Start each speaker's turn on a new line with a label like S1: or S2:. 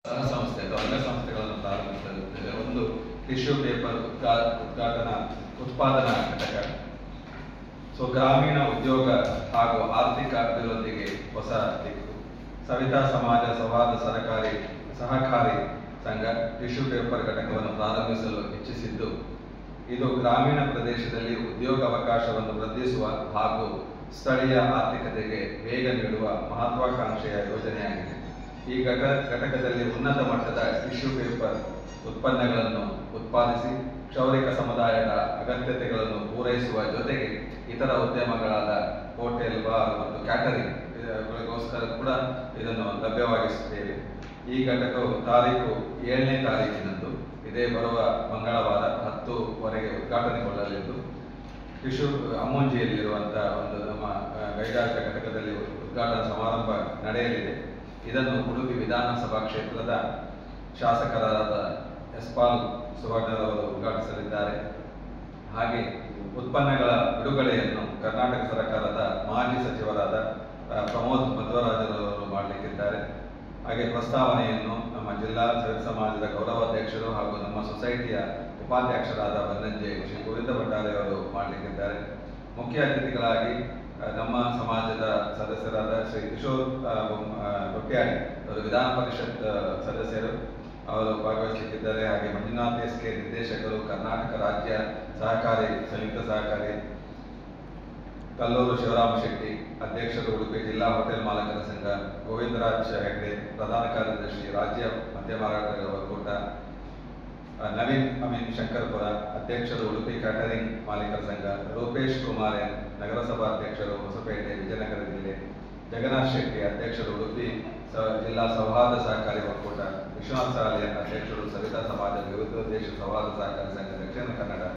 S1: ಸಂಸ್ಥೆ ಅಥವಾ ಅಂಗಸಂಸ್ಥೆಗಳನ್ನು ಪ್ರಾರಂಭಿಸಲಿದ್ದೇವೆ. ಒಂದು ಟಿಶ್ಯೂ ಪೇಪರ್ ಉತ್ಪಾದನಾ ಘಟಕ. ಗ್ರಾಮೀಣ ಉದ್ಯೋಗ ಹಾಗೂ ಆರ್ಥಿಕ ಅಭಿವೃದ್ಧಿಗೆ ಹೊಸ ದಿಕ್ಕು. ಸವಿತಾ ಸಮಾಜ ಸೌಹಾರ್ದ ಸಹಕಾರಿ ಸಂಘ ಟಿಶ್ಯೂ ಪೇಪರ್ ಘಟಕವನ್ನು ಪ್ರಾರಂಭಿಸಲು ಇಚ್ಛಿಸಿದ್ದು, ಇದು ಗ್ರಾಮೀಣ ಪ್ರದೇಶದಲ್ಲಿ ಉದ್ಯೋಗಾವಕಾಶವನ್ನು ವೃದ್ಧಿಸುವ ಹಾಗೂ ಸ್ಥಳೀಯ ಆರ್ಥಿಕತೆಗೆ ವೇಗ ನೀಡುವ ಮಹತ್ವಾಕಾಂಕ್ಷೆಯ ಯೋಜನೆಯಾಗಿದೆ. ಈ ಘಟಕದಲ್ಲಿ ಉನ್ನತ ಮಟ್ಟದ ಟಿಶ್ಯೂ ಪೇಪರ್ ಉತ್ಪನ್ನಗಳನ್ನು ಉತ್ಪಾದಿಸಿ ಕ್ಷೌರಿಕ ಸಮುದಾಯದ ಅಗತ್ಯತೆಗಳನ್ನು ಪೂರೈಸುವ ಜೊತೆಗೆ ಇತರ ಉದ್ಯಮಗಳಾದ ಹೋಟೆಲ್, ಬಾರ್ ಮತ್ತು ಕ್ಯಾಟರಿಂಗ್ ಗಳಿಗೋಸ್ಕರ ಕೂಡ ಇದನ್ನು ಲಭ್ಯವಾಗಿಸುತ್ತೇವೆ. ಈ ಘಟಕವು ತಾರೀಖು 7ನೇ ತಾರೀಕಿನಂದು ಇದೇ ಬರುವ ಮಂಗಳವಾರ 10ವರೆಗೆ ಉದ್ಘಾಟನೆಗೊಳ್ಳಲಿದ್ದು, ಅಮ್ಮುಂಜಿಯಲ್ಲಿರುವಂತಹ ಒಂದು ನಮ್ಮ ಕೈಗಾರಿಕಾ ಘಟಕದಲ್ಲಿ ಉದ್ಘಾಟನಾ ಸಮಾರಂಭ ನಡೆಯಲಿದೆ. ಇದನ್ನು ಉಡುಪಿ ವಿಧಾನಸಭಾ ಕ್ಷೇತ್ರದ ಶಾಸಕರಾದ ಯಶ್ಪಾಲ್ ಸುವರ್ಣರವರು ಉದ್ಘಾಟಿಸಲಿದ್ದಾರೆ. ಹಾಗೆ ಉತ್ಪನ್ನಗಳ ಬಿಡುಗಡೆಯನ್ನು ಕರ್ನಾಟಕ ಸರ್ಕಾರದ ಮಾಜಿ ಸಚಿವರಾದ ಪ್ರಮೋದ್ ಮಧ್ವರಾಜರವರು ಮಾಡಲಿಕ್ಕಿದ್ದಾರೆ. ಹಾಗೆ ಪ್ರಸ್ತಾವನೆಯನ್ನು ನಮ್ಮ ಜಿಲ್ಲಾ ಸವಿತಾ ಸಮಾಜದ ಗೌರವಾಧ್ಯಕ್ಷರು ಹಾಗೂ ನಮ್ಮ ಸೊಸೈಟಿಯ ಉಪಾಧ್ಯಕ್ಷರಾದ ಬನ್ನಂಜೆ ಶ್ರೀ ಗೋವಿಂದ ಭಟ್ಟಾರೆ ಅವರು ಮಾಡಲಿಕ್ಕಿದ್ದಾರೆ. ಮುಖ್ಯ ಅತಿಥಿಗಳಾಗಿ ನಮ್ಮ ಸಮಾಜದ ಸದಸ್ಯರಾದ ಶ್ರೀ ಕಿಶೋರ್ ಬೊಟ್ಯಾಡಿ ಅವರು ವಿಧಾನ ಪರಿಷತ್ ಸದಸ್ಯರು ಅವರು ಭಾಗವಹಿಸಲಿಕ್ಕಿದ್ದಾರೆ. ಹಾಗೆ ಮಂಜುನಾಥ್ ಎಸ್ಕೆ ನಿರ್ದೇಶಕರು, ಕರ್ನಾಟಕ ರಾಜ್ಯ ಸಂಯುಕ್ತ ಸಹಕಾರಿ, ಕಲ್ಲೂರು ಶಿವರಾಮ ಶೆಟ್ಟಿ ಅಧ್ಯಕ್ಷರು, ಉಡುಪಿ ಜಿಲ್ಲಾ ಹೋಟೆಲ್ ಮಾಲಕರ ಸಂಘ, ಗೋವಿಂದರಾಜ್ ಹೆಗ್ಡೆ ಪ್ರಧಾನ ಕಾರ್ಯದರ್ಶಿ, ರಾಜ್ಯ ಮದ್ಯ ಮಾರಾಟಗಾರರ ಒಕ್ಕೂಟ, ನವೀನ್ ಅಮೀನ್ ಶಂಕರ್ಪುರ ಅಧ್ಯಕ್ಷರು, ಉಡುಪಿ ಕ್ಯಾಟರಿಂಗ್ ಮಾಲೀಕರ ಸಂಘ, ರೂಪೇಶ್ ಕುಮಾರ್ ಎನ್ ನಗರಸಭಾ ಅಧ್ಯಕ್ಷರು, ಹೊಸಪೇಟೆ ವಿಜಯನಗರ ಜಿಲ್ಲೆ, ಜಗನ್ನಾಥ್ ಶೆಟ್ಟಿ ಅಧ್ಯಕ್ಷರು, ಉಡುಪಿ ಜಿಲ್ಲಾ ಸೌಹಾರ್ದ ಸಹಕಾರಿ ಒಕ್ಕೂಟ, ವಿಶ್ವನಾಥ್ ಸಾಲಿಯನ್ ಅಧ್ಯಕ್ಷರು, ಸವಿತಾ ಸಮಾಜ ವಿವಿಧೋದ್ದೇಶ ಸೌಹಾರ್ದ ಸಹಕಾರಿ ಸಂಘ ದಕ್ಷಿಣ ಕನ್ನಡ.